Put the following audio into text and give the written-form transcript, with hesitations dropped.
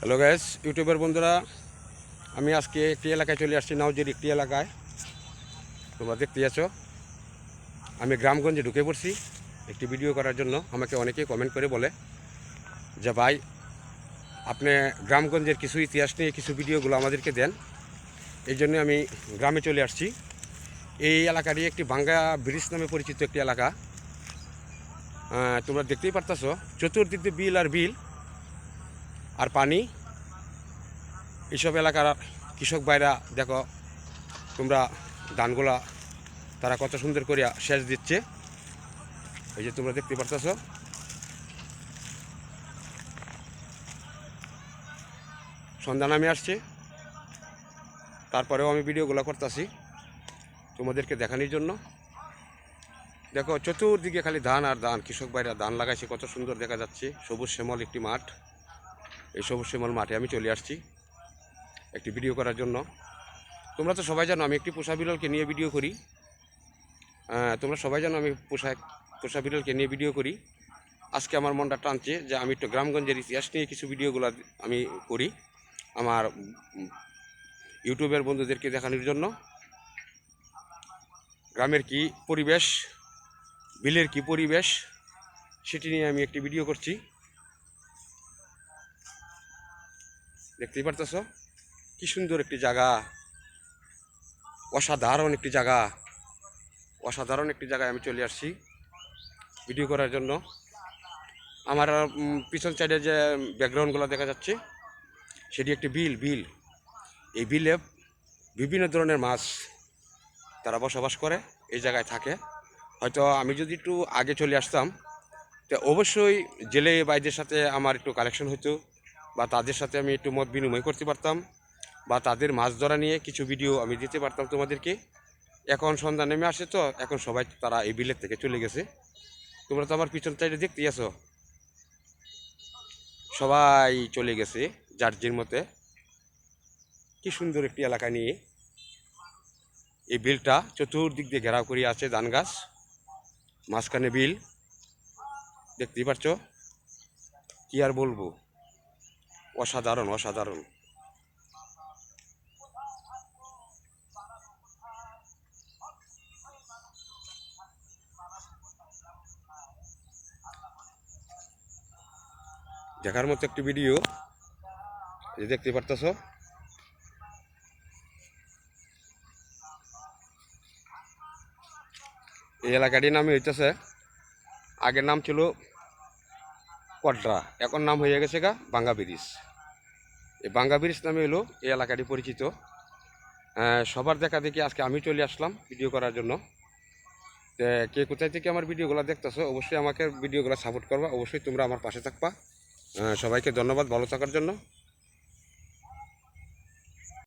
Hello guys, ইউটিউবের বন্ধুরা, আমি আজকে একটি এলাকায় চলে আসছি, নাওজের একটি এলাকায়। তোমরা দেখতে আছো, আমি গ্রামগঞ্জে ঢুকে পড়ছি একটি ভিডিও করার জন্য। আমাকে অনেকেই কমেন্ট করে বলে যে ভাই, আপনি গ্রামগঞ্জের কিছু ইতিহাস নিয়ে কিছু ভিডিওগুলো আমাদেরকে দেন। এই জন্য আমি গ্রামে চলে আসছি। এই এলাকারই একটি ভাঙ্গা ব্রিজ নামে পরিচিত একটি এলাকা। তোমরা দেখতেই পারতেছো, চতুর্দিক দিয়ে বিল আর বিল আর পানি। এইসব এলাকার কৃষক ভাইরা দেখো, তোমরা ধানগুলা তারা কত সুন্দর করে সেচ দিচ্ছে। এই যে তোমরা দেখতে পারতেছো, সন্ধ্যা নামে আসছে, তারপরেও আমি ভিডিওগুলো করতেছি তোমাদেরকে দেখানোর জন্য। দেখো, চতুর্দিকে খালি ধান আর ধান, কৃষক ভাইরা ধান লাগাইছে, কত সুন্দর দেখা যাচ্ছে। সবুজ শ্যামল একটি মাঠ। এই সবুজ শ্যামল মাঠে আমি চলে আসছি একটি ভিডিও করার জন্য। তোমরা তো সবাই জানো আমি একটি পোষা বিড়ালকে নিয়ে ভিডিও করি। তোমরা সবাই জানো আমি পোষা বিড়ালকে নিয়ে ভিডিও করি। আজকে আমার মনটা টানছে যে আমি একটু গ্রামগঞ্জের ইতিহাস নিয়ে কিছু ভিডিওগুলো আমি করি আমার ইউটিউবের বন্ধুদেরকে দেখানোর জন্য। গ্রামের কি পরিবেশ, বিলের কি পরিবেশ, সেটি নিয়ে আমি একটি ভিডিও করছি। দেখতেই পারতেছো কি সুন্দর একটি জায়গা, অসাধারণ একটি জায়গা। অসাধারণ একটি জায়গায় আমি চলে আসছি ভিডিও করার জন্য। আমার পিছন সাইডে যে ব্যাকগ্রাউন্ডগুলো দেখা যাচ্ছে, সেটি একটি বিল। এই বিলে বিভিন্ন ধরনের মাছ তারা বসবাস করে, এই জায়গায় থাকে। হয়তো আমি যদি একটু আগে চলে আসতাম, তো অবশ্যই জেলে ভাইদের সাথে আমার একটু কালেকশন হতো, বা তাদের সাথে আমি একটু মত বিনিময় করতে পারতাম, বা তাদের মাছ ধরা নিয়ে কিছু ভিডিও আমি দিতে পারতাম তোমাদেরকে। এখন সন্ধ্যা নেমে আসে, তো এখন সবাই তারা এই বিলের থেকে চলে গেছে। তোমরা তো আমার পিছন সাইডে দেখতেই আছো, সবাই চলে গেছে যার যার মতে। কি সুন্দর একটি এলাকা নিয়ে এই বিলটা চতুর্দিক দিয়ে ঘেরাও করিয়া আছে ধান গাছ, মাঝখানে বিল। দেখতেই পাচ্ছ, কি আর বলবো, অসাধারণ অসাধারণ। দেখার মতো একটি ভিডিও, এই দেখতে পারতেছ। এই এলাকাটির নামই হইতেছে, আগের নাম ছিল কটরা, এখন নাম হয়ে গেছে ভাঙ্গা ব্রিজ। এই ভাঙ্গা ব্রিজ নামে হলো এই এলাকাটি পরিচিত। সবার দেখা দেখি আজকে আমি চলে আসলাম ভিডিও করার জন্য। কে কোথায় থেকে আমার ভিডিওগুলো দেখতেছো, অবশ্যই আমাকে ভিডিওগুলো সাপোর্ট করবা, অবশ্যই তোমরা আমার পাশে থাকবা। সবাইকে ধন্যবাদ ভালো থাকার জন্য।